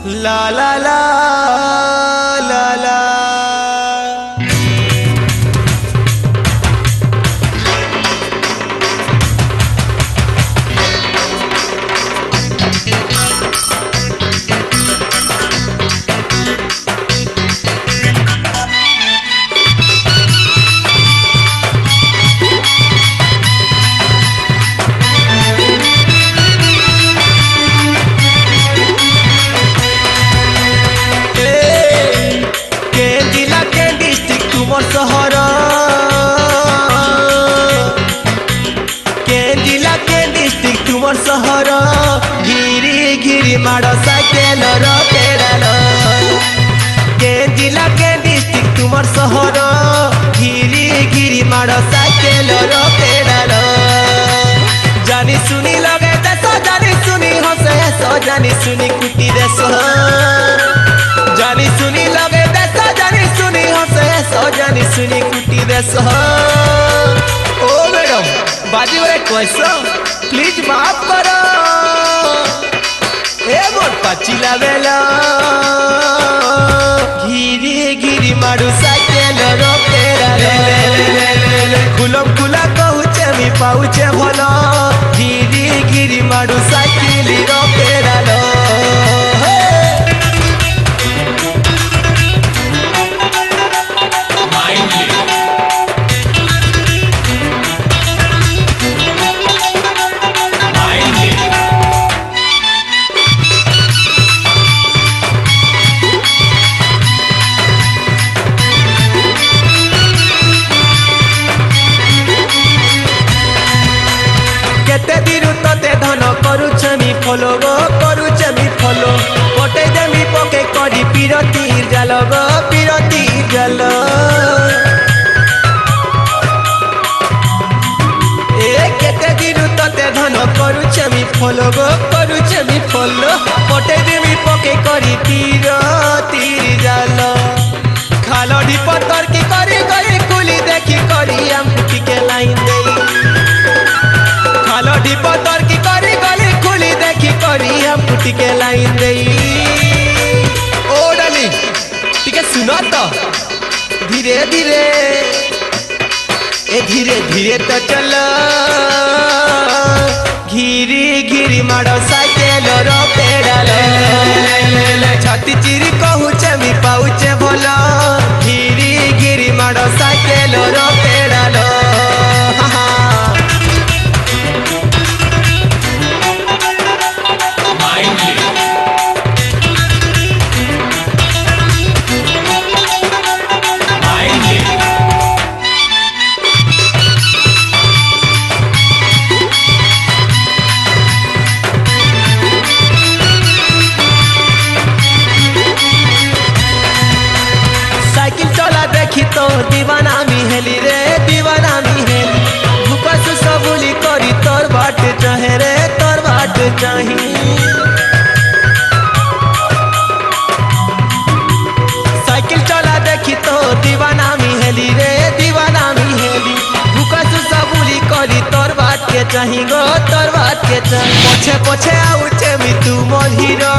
ला ला ला ला ला। सहर के जिला के डिस्ट्रिक्ट तुमर सहर गिरी गिरी माड़ साइकेल पेड़ाल के जिला के डिस्ट्रिक्ट तुमर सहर गिरी गिरी माड़ साइकेल पेड़ाल जानी सुनी लगे देश जानी सुनी हसे जानी सुनी कुटी देश जानी सुनी लगे देश जानी सुनी हसे जानी सुनी कुटी देश। ओ मैडम बाजी बड़े कैसा प्लीज माफ करो ए मोर पाचिला बेला घिरी घिरी मारू साइकेल पेड़ा खुलम खुला कहूचे मी पाउचे भला घिरी घिरी मारू साइकिल पेड़ा फलो गो करुचे मी फलो पटे देमी पके करी पिरतीर जाल गो पिरतीर जाल ए केते दिन तते धन करुचे मी फलो गो करुचे मी फलो पटे देमी पके करी पिरतीर जाल खालो ढी पत्थर की करी गई कुली देखी करी हम कुटी के लाइन देई खालो ढी पत्थर की करी गली खुली देखी करी हम कुटी के लाइन देई। ओ डार्लिंग टिके सुनो तो धीरे धीरे ए धीरे धीरे तो चलो घिरी घिरी माड़ो साइकेल पेड़ाल छाती चिरी कहूचे मी पाउचे भला घिरी घिरी माड़ो साइकेल पेड़ाल तो दीवाना मी हेली रे दीवाना मी हेली भूकस सबुली करी तोर बाट चाहे रे तोर बाट चाही साइकिल चला देखी तो दीवाना मी हेली रे दीवाना मी हेली भूकस सबुली करी तोर बाट के चाही गो तोर बाट के चाही पछे पछे आउचे मी तू मोर हीरो